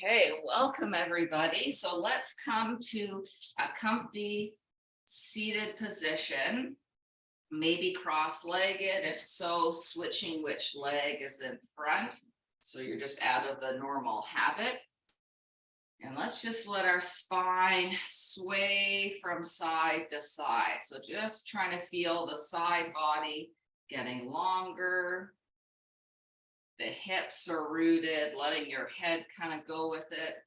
Okay, welcome everybody. So let's come to a comfy seated position, maybe cross-legged. If so, switching which leg is in front. So you're just out of the normal habit. And let's just let our spine sway from side to side. So just trying to feel the side body getting longer. The hips are rooted, letting your head kind of go with it.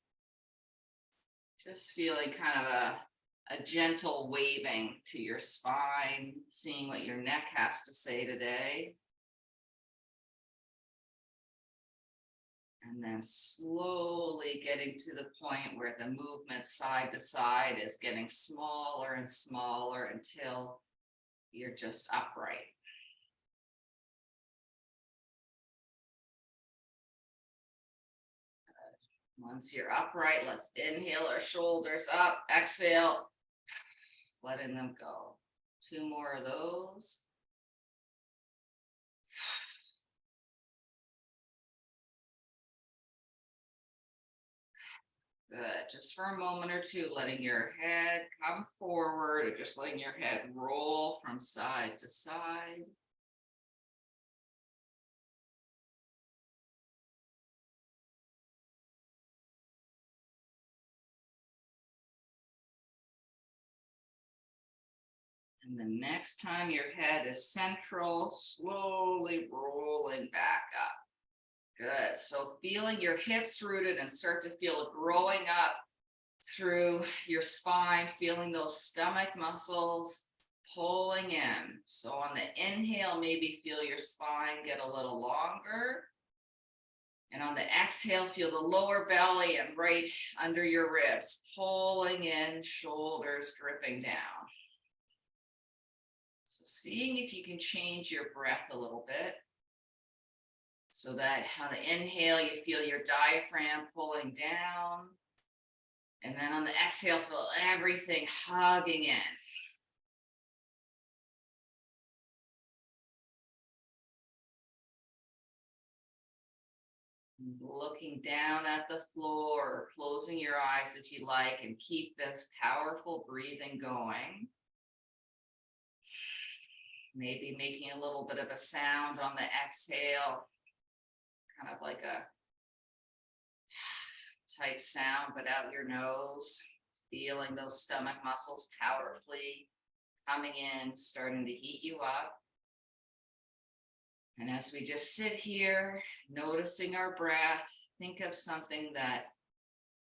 Just feeling kind of a gentle waving to your spine, seeing what your neck has to say today. And then slowly getting to the point where the movement side to side is getting smaller and smaller until you're just upright. Once you're upright, let's inhale our shoulders up, exhale, letting them go. 2 more of those. Good. Just for a moment or two, letting your head come forward or just letting your head roll from side to side. And the next time your head is central, slowly rolling back up. Good. So feeling your hips rooted and start to feel it growing up through your spine, feeling those stomach muscles pulling in. So on the inhale, maybe feel your spine get a little longer. And on the exhale, feel the lower belly and right under your ribs, pulling in, shoulders dripping down. So seeing if you can change your breath a little bit. So that on the inhale, you feel your diaphragm pulling down. And then on the exhale, feel everything hugging in. Looking down at the floor, closing your eyes if you like, and keep this powerful breathing going. Maybe making a little bit of a sound on the exhale, kind of like a type sound, but out your nose, feeling those stomach muscles powerfully coming in, starting to heat you up. And as we just sit here, noticing our breath, think of something that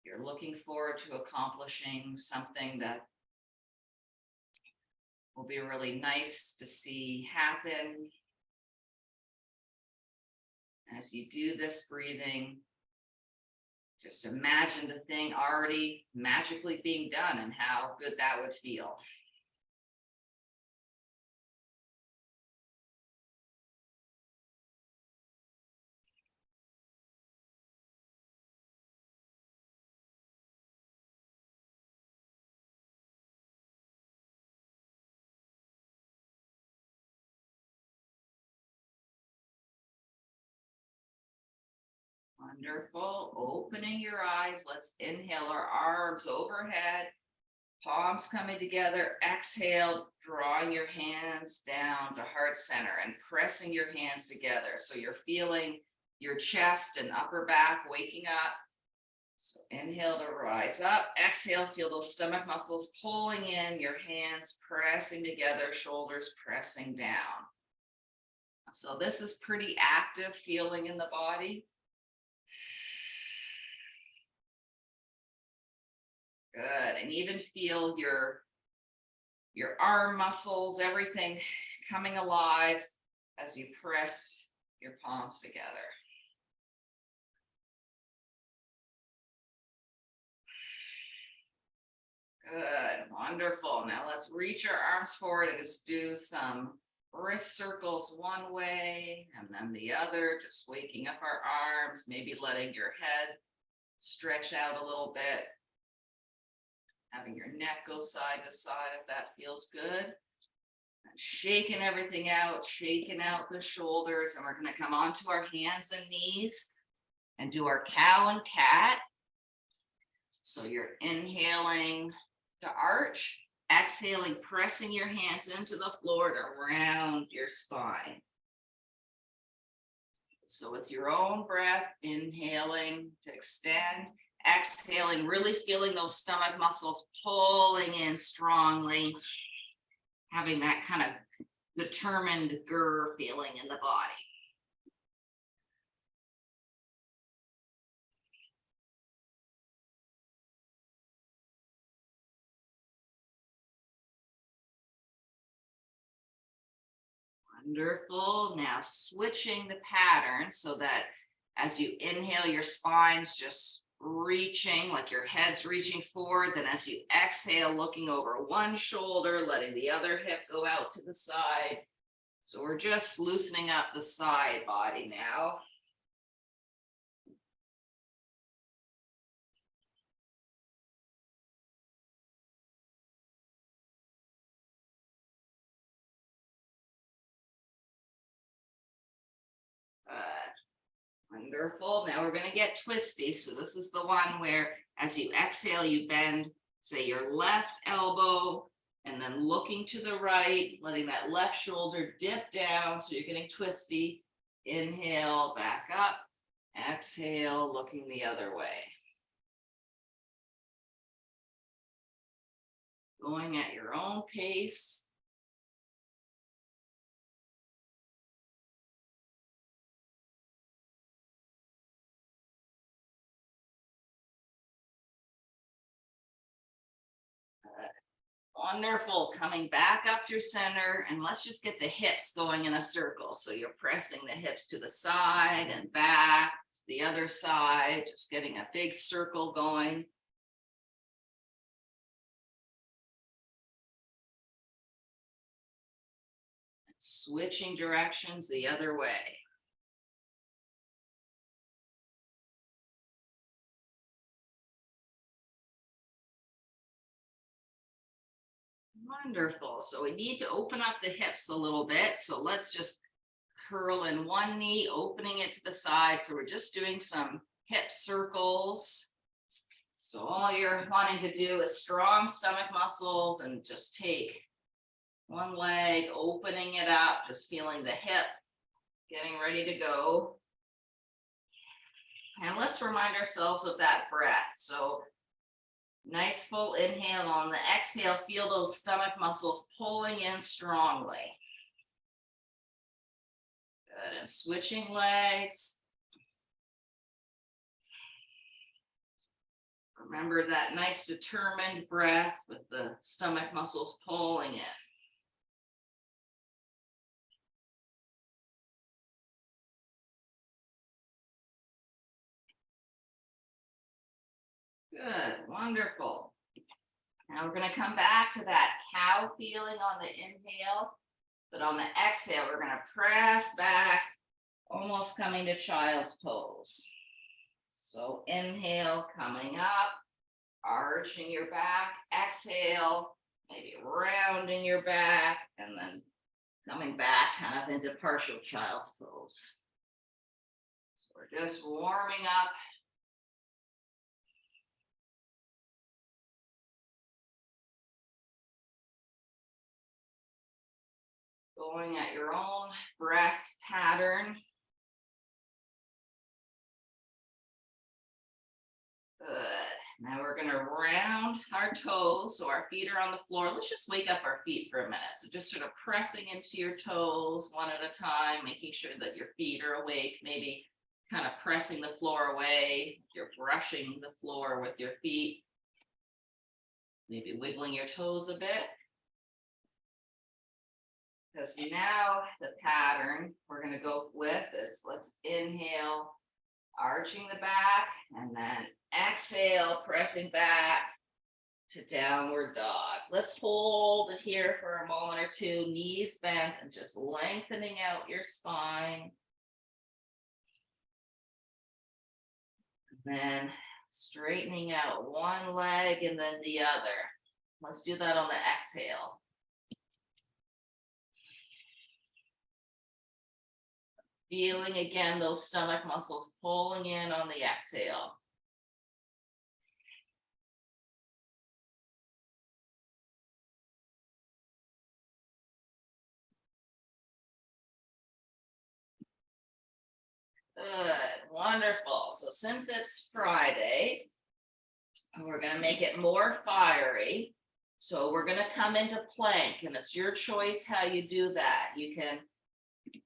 you're looking forward to accomplishing, something that will be really nice to see happen. As you do this breathing, just imagine the thing already magically being done and how good that would feel. Wonderful. Opening your eyes. Let's inhale our arms overhead, palms coming together. Exhale, drawing your hands down to heart center and pressing your hands together. So you're feeling your chest and upper back waking up. So inhale to rise up. Exhale, feel those stomach muscles pulling in, your hands pressing together, shoulders pressing down. So this is pretty active feeling in the body. Good. And even feel your arm muscles, everything coming alive as you press your palms together. Good. Wonderful. Now let's reach our arms forward and just do some wrist circles one way and then the other, just waking up our arms, maybe letting your head stretch out a little bit. Having your neck go side to side if that feels good. And shaking everything out, shaking out the shoulders, and we're going to come onto our hands and knees and do our cow and cat. So you're inhaling to arch, exhaling, pressing your hands into the floor to round your spine. So with your own breath, inhaling to extend, exhaling, really feeling those stomach muscles pulling in strongly, having that kind of determined grr feeling in the body. Wonderful. Now switching the pattern so that as you inhale, your spine's just reaching, like your head's reaching forward. Then as you exhale, looking over one shoulder, letting the other hip go out to the side. So we're just loosening up the side body now. Wonderful. Now we're going to get twisty. So this is the one where as you exhale, you bend, say, your left elbow, and then looking to the right, letting that left shoulder dip down. So you're getting twisty. Inhale, back up. Exhale, looking the other way. Going at your own pace. Wonderful. Coming back up through center, and let's just get the hips going in a circle. So you're pressing the hips to the side and back to the other side, just getting a big circle going. Switching directions the other way. Wonderful. So we need to open up the hips a little bit. So let's just curl in one knee, opening it to the side. So we're just doing some hip circles. So all you're wanting to do is strong stomach muscles and just take one leg, opening it up, just feeling the hip getting ready to go. And let's remind ourselves of that breath. So nice full inhale. On the exhale, feel those stomach muscles pulling in strongly. Good. And switching legs. Remember that nice determined breath with the stomach muscles pulling in. Good, wonderful. Now we're going to come back to that cow feeling on the inhale, but on the exhale, we're going to press back, almost coming to child's pose. So inhale, coming up, arching your back, exhale, maybe rounding your back, and then coming back kind of into partial child's pose. So we're just warming up. Going at your own breath pattern. Good. Now we're going to round our toes. So our feet are on the floor. Let's just wake up our feet for a minute. So just sort of pressing into your toes one at a time, making sure that your feet are awake, maybe kind of pressing the floor away. You're brushing the floor with your feet. Maybe wiggling your toes a bit. Because now the pattern we're going to go with is let's inhale, arching the back, and then exhale, pressing back to downward dog. Let's hold it here for a moment or two, knees bent, and just lengthening out your spine. Then straightening out one leg and then the other. Let's do that on the exhale. Feeling again those stomach muscles pulling in on the exhale. Good, wonderful. So since it's Friday, we're gonna make it more fiery. So we're gonna come into plank, and it's your choice how you do that. You can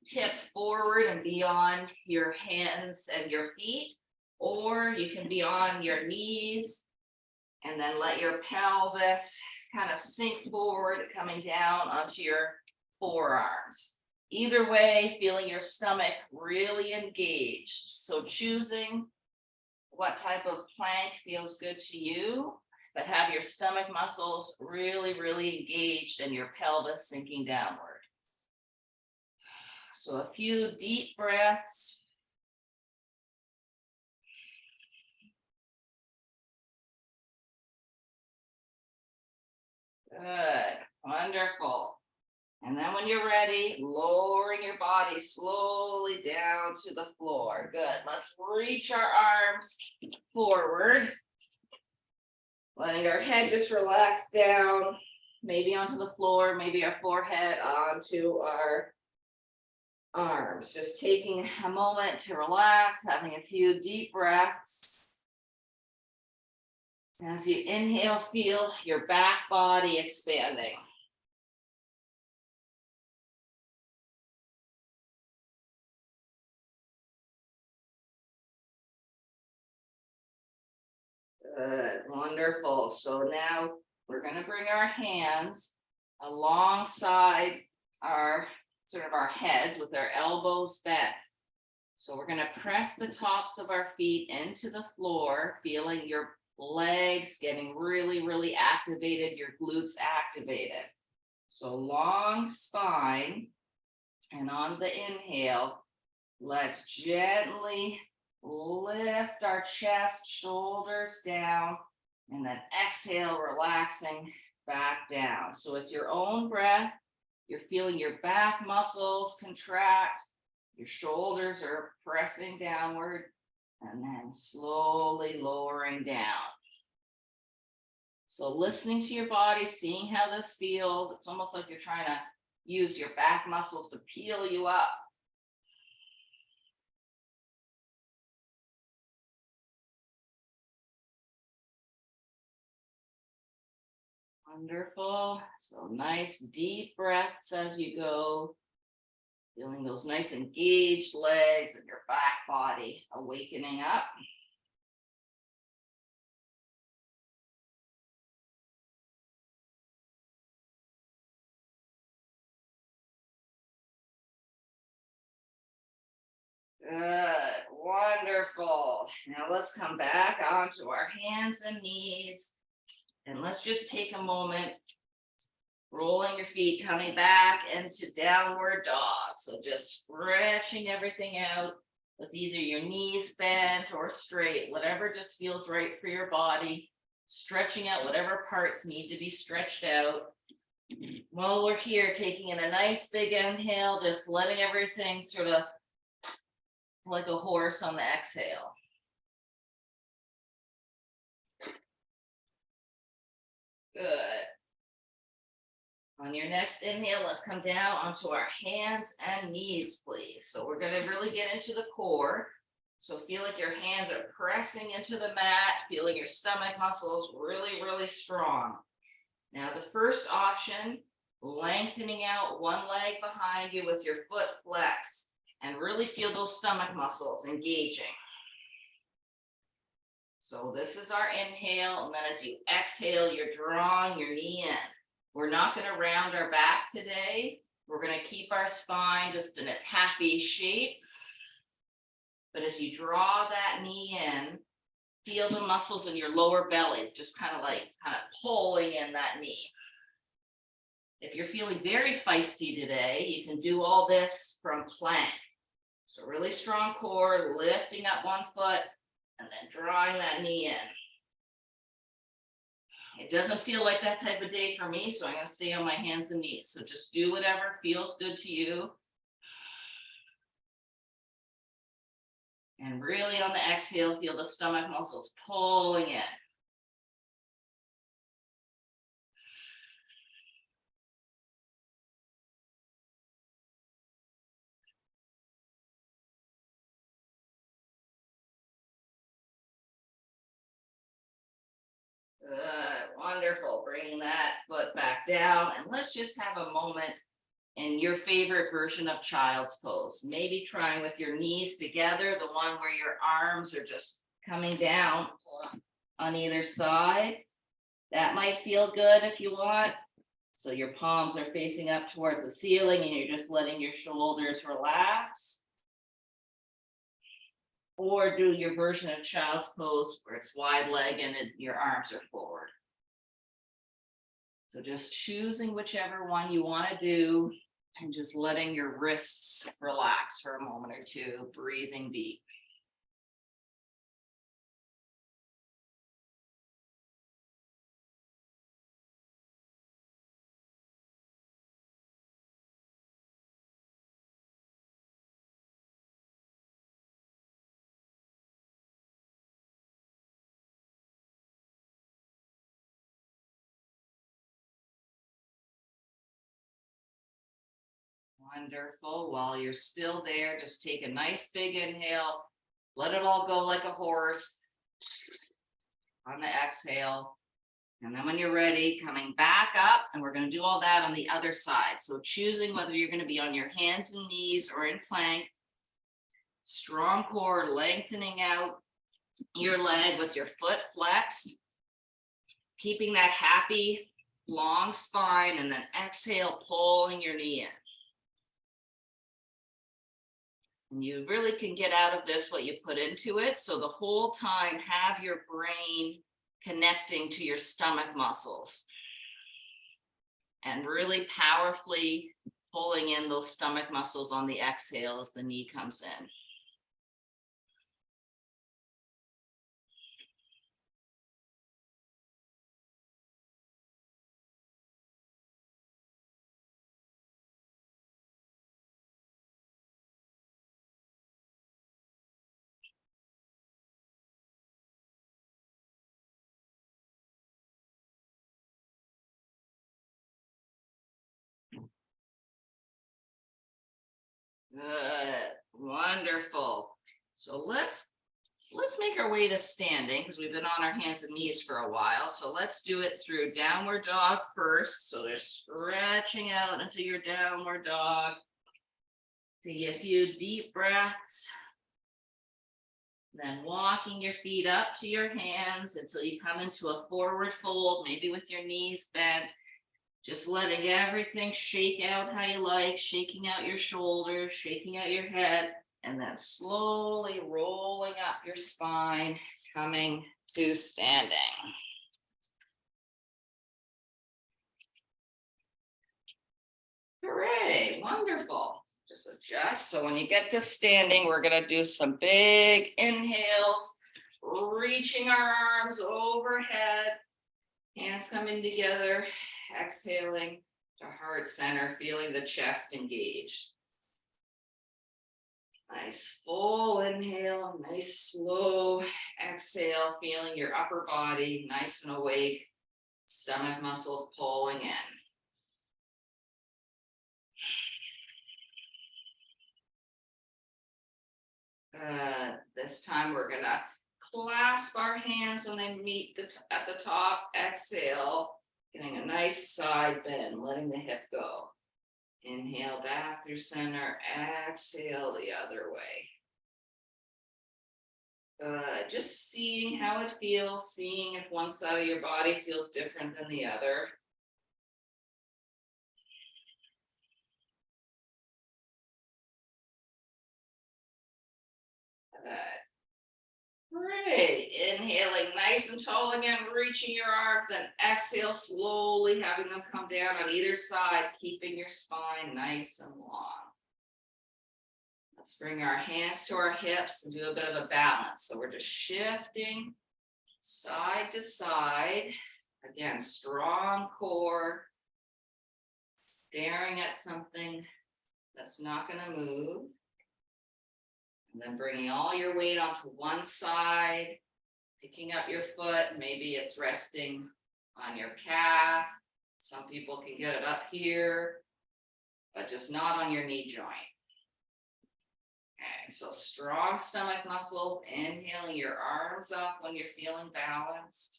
tip forward and be on your hands and your feet, or you can be on your knees and then let your pelvis kind of sink forward, coming down onto your forearms. Either way, feeling your stomach really engaged. So choosing what type of plank feels good to you, but have your stomach muscles really, really engaged and your pelvis sinking downward. So a few deep breaths. Good, wonderful. And then when you're ready, lowering your body slowly down to the floor. Good, let's reach our arms forward. Letting our head just relax down, maybe onto the floor, maybe our forehead onto our arms. Just taking a moment to relax, having a few deep breaths. As you inhale, feel your back body expanding. Good, wonderful. So now we're going to bring our hands alongside our sort of our heads with our elbows bent. So we're going to press the tops of our feet into the floor, feeling your legs getting really, really activated, your glutes activated. So long spine, and on the inhale, let's gently lift our chest, shoulders down, and then exhale, relaxing back down. So with your own breath, you're feeling your back muscles contract, your shoulders are pressing downward, and then slowly lowering down. So listening to your body, seeing how this feels. It's almost like you're trying to use your back muscles to peel you up. Wonderful. So nice deep breaths as you go. Feeling those nice engaged legs and your back body awakening up. Good, wonderful. Now let's come back onto our hands and knees. And let's just take a moment, rolling your feet, coming back into downward dog. So just stretching everything out with either your knees bent or straight, whatever just feels right for your body. Stretching out whatever parts need to be stretched out. While we're here, taking in a nice big inhale, just letting everything sort of like a horse on the exhale. Good. On your next inhale, let's come down onto our hands and knees, please. So we're going to really get into the core. So feel like your hands are pressing into the mat, feeling your stomach muscles really, really strong. Now the first option, lengthening out one leg behind you with your foot flexed, and really feel those stomach muscles engaging. So this is our inhale, and then as you exhale, you're drawing your knee in. We're not going to round our back today. We're going to keep our spine just in its happy shape. But as you draw that knee in, feel the muscles in your lower belly, just kind of pulling in that knee. If you're feeling very feisty today, you can do all this from plank. So really strong core, lifting up one foot, and then drawing that knee in. It doesn't feel like that type of day for me, so I'm going to stay on my hands and knees. So just do whatever feels good to you. And really on the exhale, feel the stomach muscles pulling in. Good, wonderful. Bringing that foot back down, and let's just have a moment in your favorite version of child's pose. Maybe trying with your knees together, the one where your arms are just coming down on either side. That might feel good if you want. So your palms are facing up towards the ceiling and you're just letting your shoulders relax. Or do your version of child's pose where it's wide leg and your arms are forward. So just choosing whichever one you want to do and just letting your wrists relax for a moment or two, breathing deep. Wonderful. While you're still there, just take a nice big inhale. Let it all go like a horse. On the exhale. And then when you're ready, coming back up, and we're going to do all that on the other side. So choosing whether you're going to be on your hands and knees or in plank. Strong core, lengthening out your leg with your foot flexed. Keeping that happy, long spine, and then exhale, pulling your knee in. And you really can get out of this what you put into it. So the whole time, have your brain connecting to your stomach muscles and really powerfully pulling in those stomach muscles on the exhale as the knee comes in. Good, wonderful. So let's make our way to standing because we've been on our hands and knees for a while. So let's do it through downward dog first. So they're stretching out into your downward dog. Take a few deep breaths. Then walking your feet up to your hands until you come into a forward fold, maybe with your knees bent. Just letting everything shake out how you like, shaking out your shoulders, shaking out your head, and then slowly rolling up your spine, coming to standing. Hooray, wonderful. Just adjust. So when you get to standing, we're going to do some big inhales, reaching our arms overhead, hands coming together, exhaling to heart center, feeling the chest engaged. Nice full inhale, nice slow exhale, feeling your upper body nice and awake, stomach muscles pulling in. This time we're gonna clasp our hands when they meet at the top, exhale, getting a nice side bend, letting the hip go. Inhale back through center, exhale the other way. Just seeing how it feels, seeing if one side of your body feels different than the other. Great. Inhaling nice and tall again, reaching your arms, then exhale slowly, having them come down on either side, keeping your spine nice and long. Let's bring our hands to our hips and do a bit of a balance. So we're just shifting side to side. Again, strong core, staring at something that's not going to move. And then bringing all your weight onto one side, picking up your foot. Maybe it's resting on your calf. Some people can get it up here, but just not on your knee joint. Okay, so strong stomach muscles, inhaling your arms up when you're feeling balanced.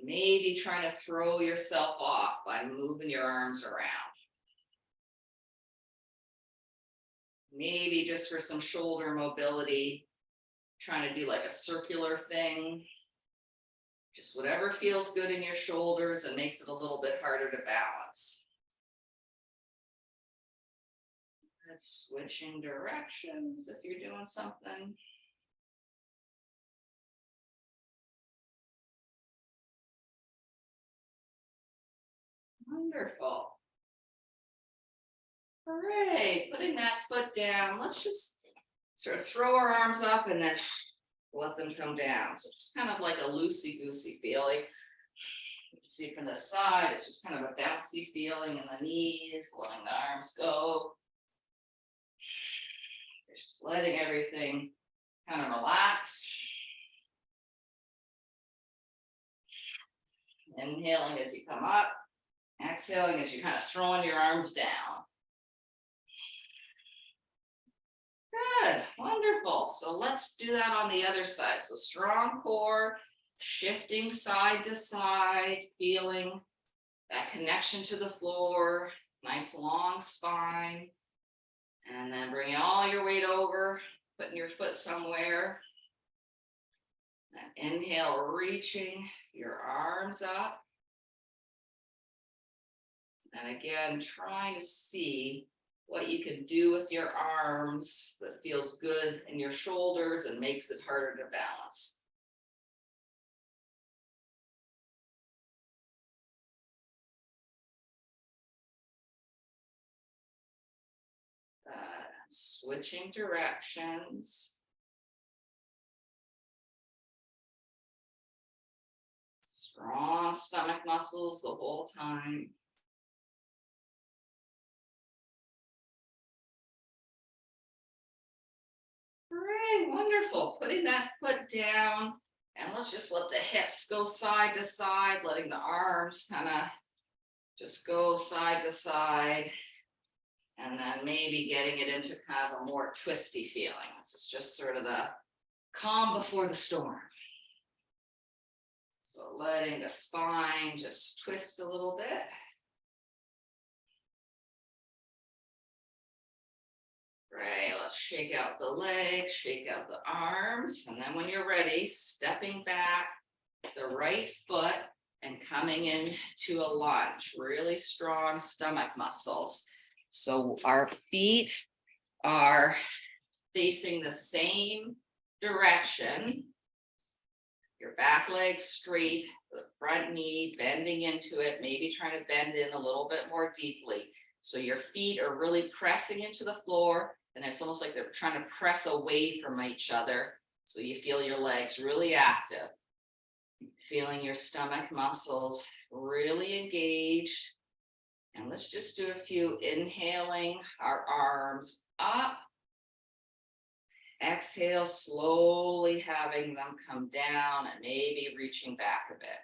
maybe trying to throw yourself off by moving your arms around. Maybe just for some shoulder mobility, trying to do like a circular thing. Just whatever feels good in your shoulders and makes it a little bit harder to balance. That's switching directions if you're doing something. Wonderful. Hooray, putting that foot down. Let's just sort of throw our arms up and then let them come down. So just kind of like a loosey-goosey feeling. You can see from the side, it's just kind of a bouncy feeling in the knees, letting the arms go. Just letting everything kind of relax. Inhaling as you come up, exhaling as you kind of throwing your arms down. Good, wonderful. So let's do that on the other side. So strong core, shifting side to side, feeling that connection to the floor, nice long spine. And then bring all your weight over, putting your foot somewhere. And inhale, reaching your arms up. And again, trying to see what you can do with your arms that feels good in your shoulders and makes it harder to balance. Switching directions. Strong stomach muscles the whole time. Great, wonderful. Putting that foot down, and let's just let the hips go side to side, letting the arms kind of just go side to side. And then maybe getting it into kind of a more twisty feeling. This is just sort of the calm before the storm. So letting the spine just twist a little bit. Great, let's shake out the legs, shake out the arms. And then when you're ready, stepping back the right foot and coming into a lunge. Really strong stomach muscles. So our feet are facing the same direction. Your back leg straight, the front knee bending into it, maybe trying to bend in a little bit more deeply. So your feet are really pressing into the floor, and it's almost like they're trying to press away from each other. So you feel your legs really active. Feeling your stomach muscles really engaged. And let's just do a few inhaling our arms up. Exhale, slowly having them come down and maybe reaching back a bit.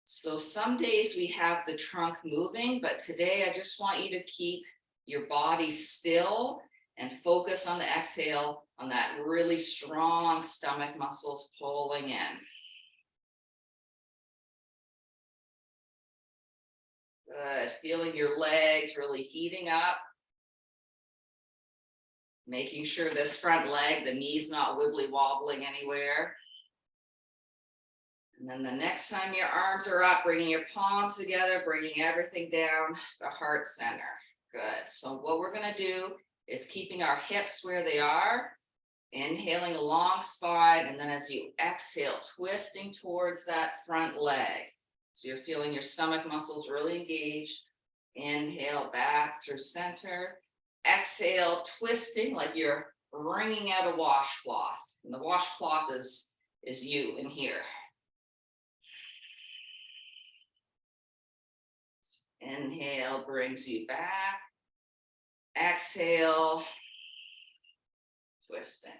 So some days we have the trunk moving, but today I just want you to keep your body still and focus on the exhale, on that really strong stomach muscles pulling in. Good, feeling your legs really heating up. Making sure this front leg, the knee's not wibbly wobbling anywhere. And then the next time your arms are up, bringing your palms together, bringing everything down to heart center. Good, so what we're gonna do is keeping our hips where they are, inhaling a long spine, and then as you exhale, twisting towards that front leg. So you're feeling your stomach muscles really engaged. Inhale back through center. Exhale, twisting like you're wringing out a washcloth. And the washcloth is you in here. Inhale brings you back. Exhale, twisting.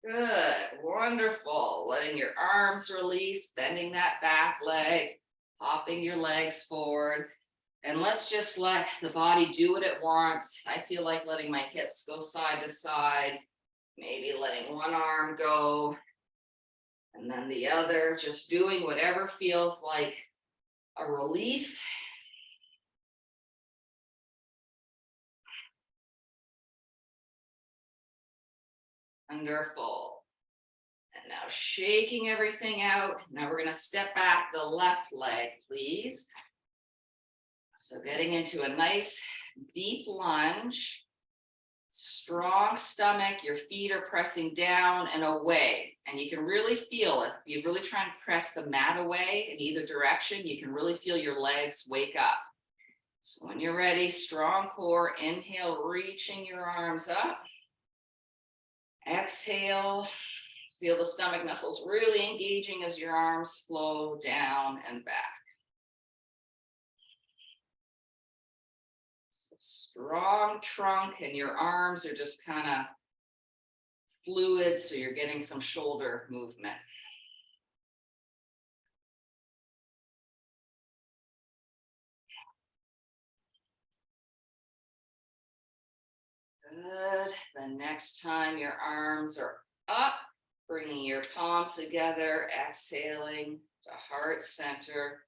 Good, wonderful. Letting your arms release, bending that back leg, hopping your legs forward. And let's just let the body do what it wants. I feel like letting my hips go side to side, maybe letting one arm go and then the other, just doing whatever feels like a relief. Wonderful. And now shaking everything out. Now we're going to step back the left leg, please. So getting into a nice deep lunge, strong stomach, your feet are pressing down and away. And you can really feel it. You really try and press the mat away in either direction. You can really feel your legs wake up. So when you're ready, strong core, inhale, reaching your arms up. Exhale, feel the stomach muscles really engaging as your arms flow down and back. So strong trunk and your arms are just kind of fluid, so you're getting some shoulder movement. Good. The next time your arms are up, bringing your palms together, exhaling to heart center.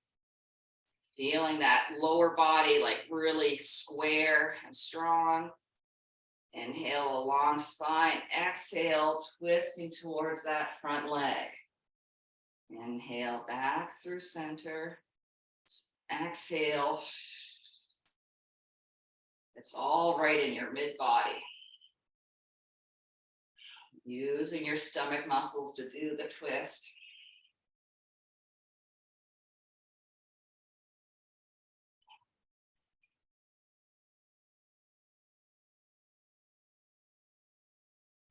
Feeling that lower body like really square and strong. Inhale, a long spine. Exhale, twisting towards that front leg. Inhale, back through center. Exhale. It's all right in your mid body. Using your stomach muscles to do the twist.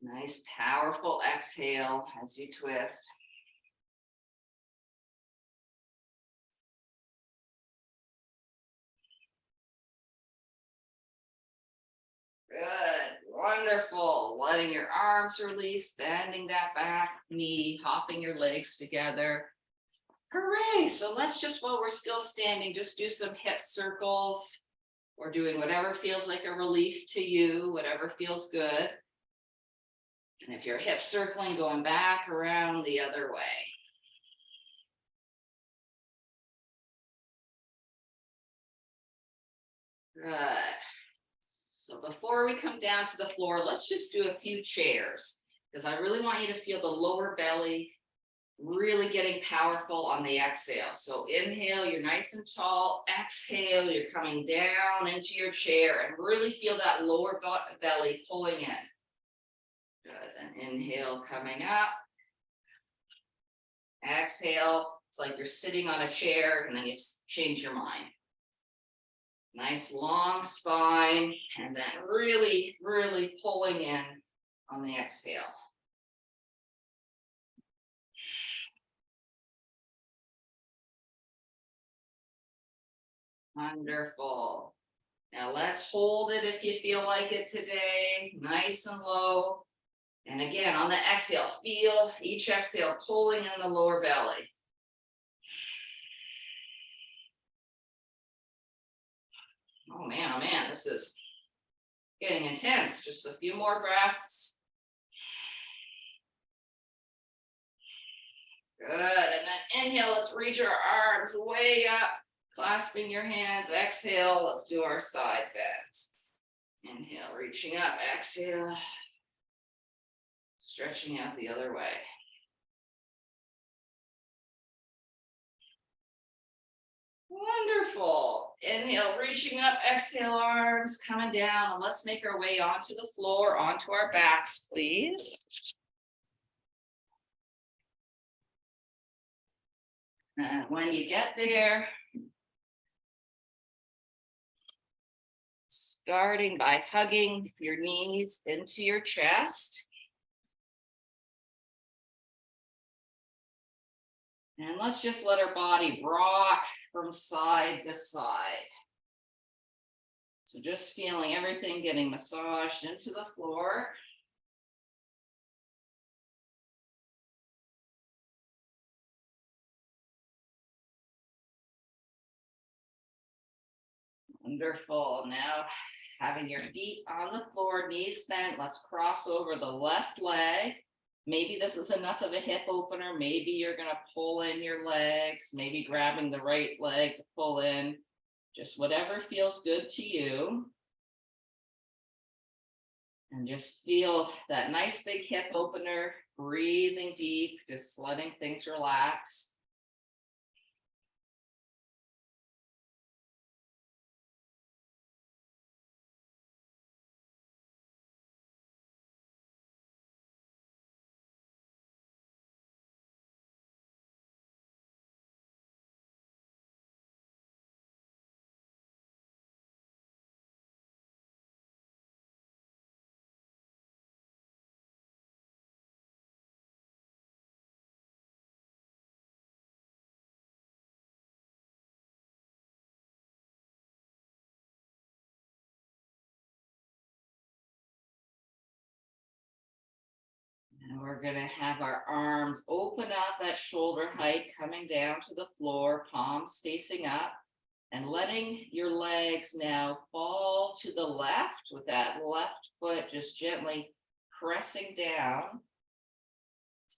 Nice, powerful exhale as you twist. Good, wonderful. Letting your arms release, bending that back knee, hopping your legs together. Hooray! So let's just, while we're still standing, just do some hip circles or doing whatever feels like a relief to you, whatever feels good. And if you're hip circling, going back around the other way. Good. So before we come down to the floor, let's just do a few chairs because I really want you to feel the lower belly really getting powerful on the exhale. So inhale, you're nice and tall. Exhale, you're coming down into your chair and really feel that lower belly pulling in. Good. Then inhale, coming up. Exhale, it's like you're sitting on a chair and then you change your mind. Nice long spine and then really, really pulling in on the exhale. Wonderful. Now let's hold it if you feel like it today, nice and low. And again, on the exhale, feel each exhale pulling in the lower belly. Oh man, this is getting intense. Just a few more breaths. Good, and then inhale, let's reach our arms way up, clasping your hands. Exhale, let's do our side bends. Inhale, reaching up, exhale, stretching out the other way. Wonderful. Inhale, reaching up, exhale, arms coming down. And let's make our way onto the floor, onto our backs, please. And when you get there, starting by hugging your knees into your chest. And let's just let our body rock from side to side. So just feeling everything getting massaged into the floor. Wonderful. Now, having your feet on the floor, knees bent, let's cross over the left leg. Maybe this is enough of a hip opener. Maybe you're going to pull in your legs, maybe grabbing the right leg to pull in. Just whatever feels good to you. And just feel that nice big hip opener, breathing deep, just letting things relax. And we're going to have our arms open up at shoulder height, coming down to the floor, palms facing up, and letting your legs now fall to the left with that left foot just gently pressing down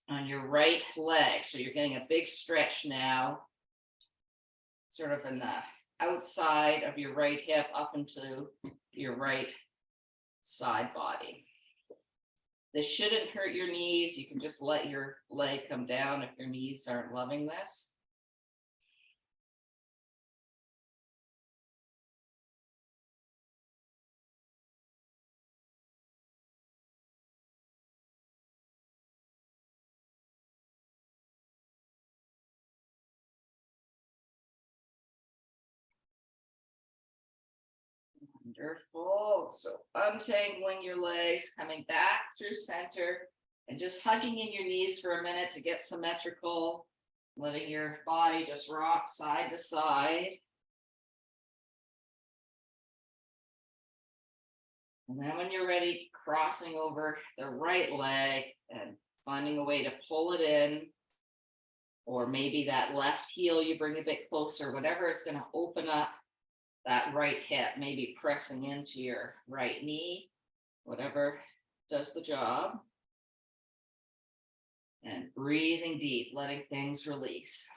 on your right leg. So you're getting a big stretch now, sort of in the outside of your right hip up into your right side body. This shouldn't hurt your knees. You can just let your leg come down if your knees aren't loving this. Wonderful. So untangling your legs, coming back through center, and just hugging in your knees for a minute to get symmetrical, letting your body just rock side to side. And then when you're ready, crossing over the right leg and finding a way to pull it in, or maybe that left heel you bring a bit closer, whatever is going to open up that right hip, maybe pressing into your right knee, whatever does the job. And breathing deep, letting things release.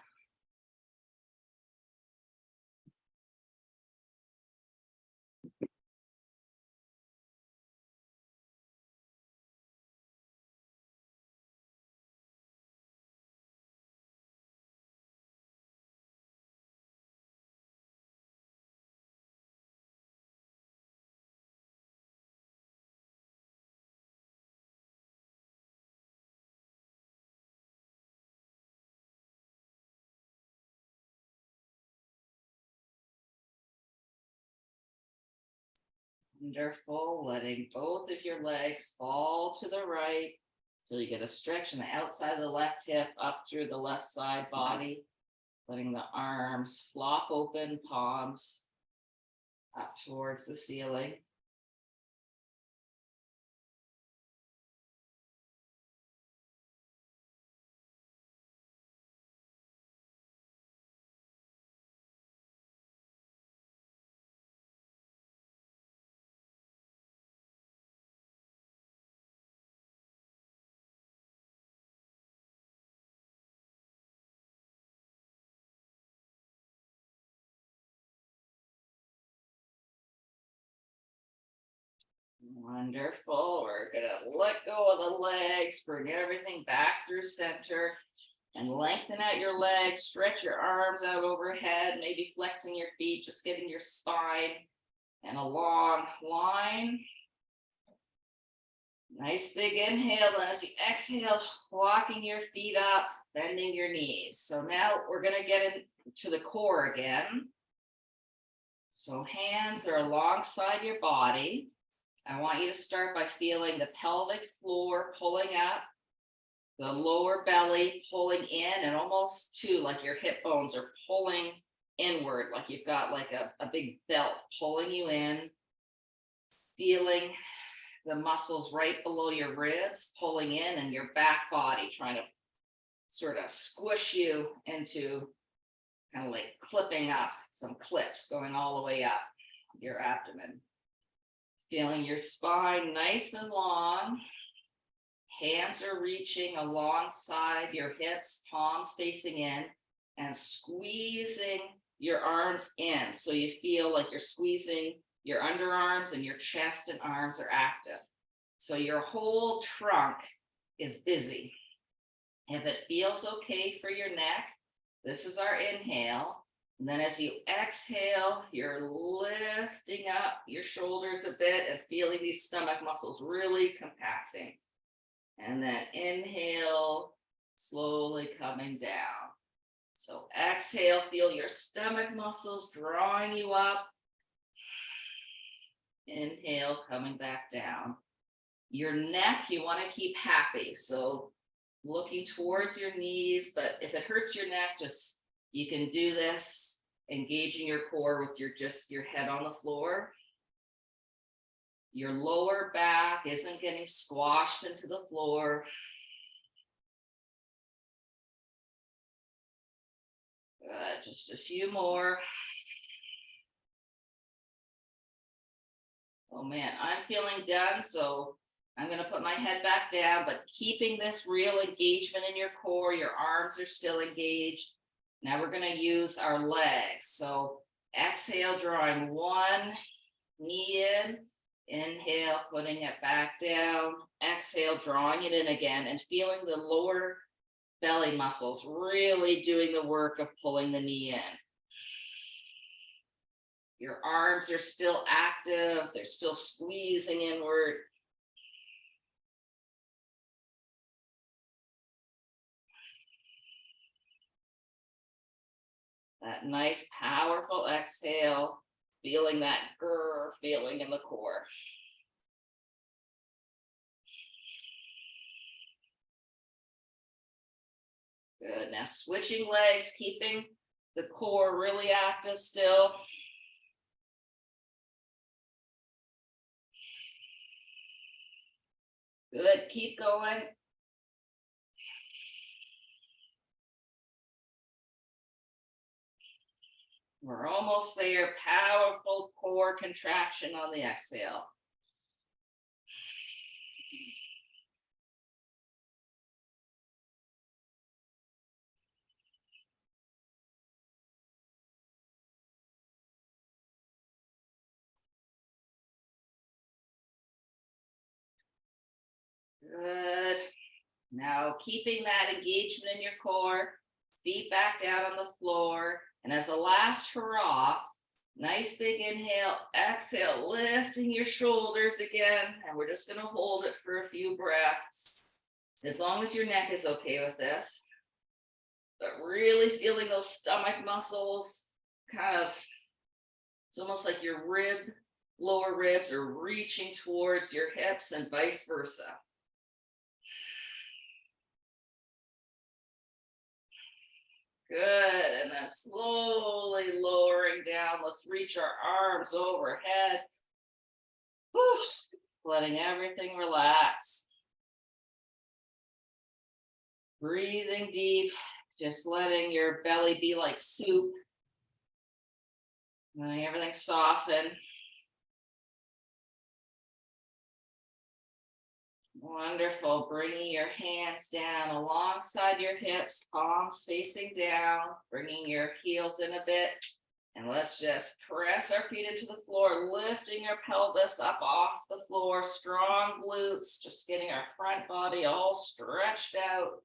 Wonderful. Letting both of your legs fall to the right till you get a stretch on the outside of the left hip up through the left side body. Letting the arms flop open, palms up towards the ceiling. Wonderful. We're going to let go of the legs, bring everything back through center, and lengthen out your legs. Stretch your arms out overhead, maybe flexing your feet, just getting your spine and a long line. Nice big inhale, and as you exhale, walking your feet up, bending your knees. So now we're going to get into the core again. So hands are alongside your body. I want you to start by feeling the pelvic floor pulling up, the lower belly pulling in, and almost too like your hip bones are pulling inward, like you've got like a big belt pulling you in. Feeling the muscles right below your ribs pulling in, and your back body trying to sort of squish you into kind of like clipping up, some clips going all the way up. your abdomen. Feeling your spine nice and long. Hands are reaching alongside your hips, palms facing in, and squeezing your arms in. So you feel like you're squeezing your underarms and your chest and arms are active. So your whole trunk is busy. If it feels okay for your neck, this is our inhale. And then as you exhale, you're lifting up your shoulders a bit and feeling these stomach muscles really compacting. And then inhale, slowly coming down. So exhale, feel your stomach muscles drawing you up. Inhale, coming back down. Your neck, you want to keep happy. So looking towards your knees, but if it hurts your neck, just, you can do this, engaging your core with your head on the floor. Your lower back isn't getting squashed into the floor. Good, just a few more. Oh man, I'm feeling done, so I'm going to put my head back down, but keeping this real engagement in your core. Your arms are still engaged. Now we're going to use our legs. So exhale, drawing one knee in. Inhale, putting it back down. Exhale, drawing it in again and feeling the lower belly muscles really doing the work of pulling the knee in. Your arms are still active. They're still squeezing inward. That nice, powerful exhale, feeling that grr feeling in the core. Good. Now switching legs, keeping the core really active still. Good. Keep going. We're almost there. Powerful core contraction on the exhale. Good. Now keeping that engagement in your core, feet back down on the floor. And as a last hurrah, nice big inhale, exhale, lifting your shoulders again. And we're just going to hold it for a few breaths, as long as your neck is okay with this. But really feeling those stomach muscles kind of, it's almost like your lower ribs are reaching towards your hips and vice versa. Good, and then slowly lowering down. Let's reach our arms overhead. Whew. Letting everything relax. Breathing deep, just letting your belly be like soup. Letting everything soften. Wonderful. Bringing your hands down alongside your hips, palms facing down, bringing your heels in a bit. And let's just press our feet into the floor, lifting our pelvis up off the floor, strong glutes, just getting our front body all stretched out.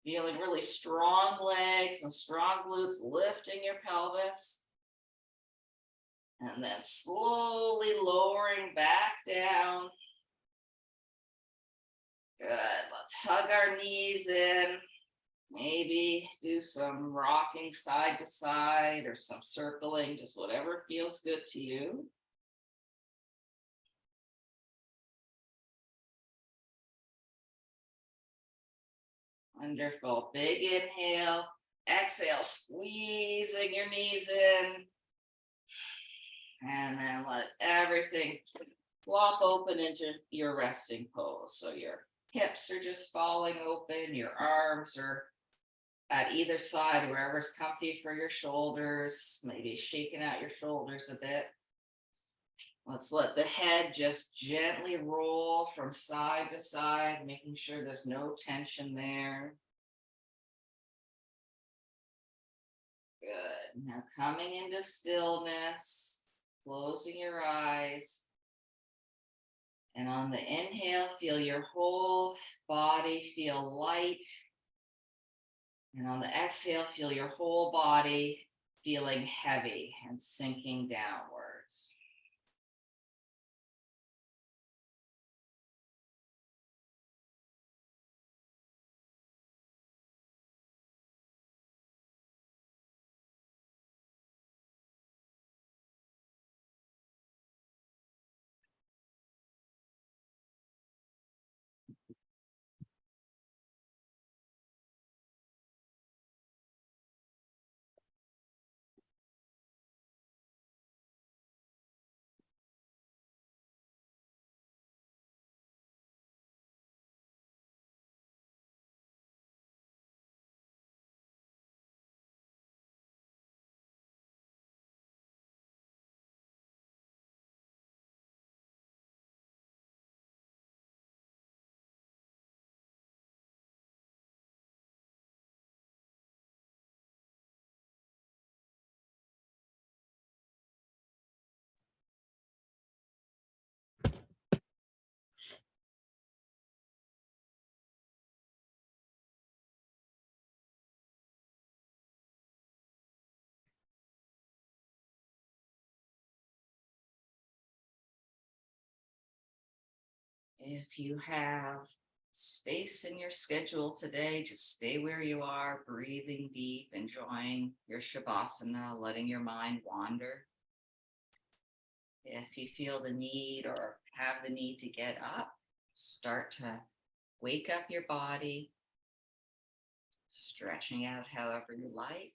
Feeling really strong legs and strong glutes, lifting your pelvis. And then slowly lowering back down. Good. Let's hug our knees in. Maybe do some rocking side to side or some circling, just whatever feels good to you. Wonderful. Big inhale. Exhale, squeezing your knees in. And then let everything flop open into your resting pose. So your hips are just falling open, your arms are at either side, wherever's comfy for your shoulders, maybe shaking out your shoulders a bit. Let's let the head just gently roll from side to side, making sure there's no tension there. Good. Now coming into stillness, closing your eyes. And on the inhale, feel your whole body feel light. And on the exhale, feel your whole body feeling heavy and sinking downwards. If you have space in your schedule today, just stay where you are, breathing deep, enjoying your Shavasana, letting your mind wander. If you feel the need or have the need to get up, start to wake up your body, stretching out however you like,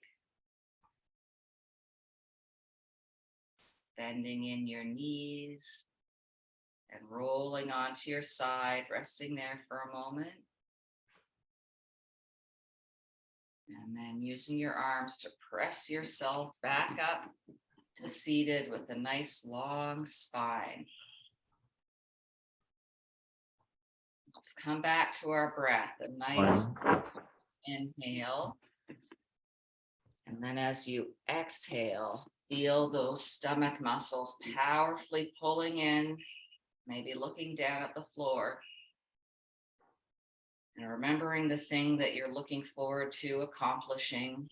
bending in your knees and rolling onto your side, resting there for a moment. And then using your arms to press yourself back up to seated with a nice long spine. Let's come back to our breath, a nice inhale. And then as you exhale, feel those stomach muscles powerfully pulling in, maybe looking down at the floor. And remembering the thing that you're looking forward to accomplishing.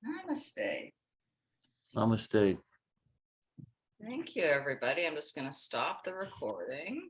Namaste. Namaste. Thank you, everybody. I'm just going to stop the recording.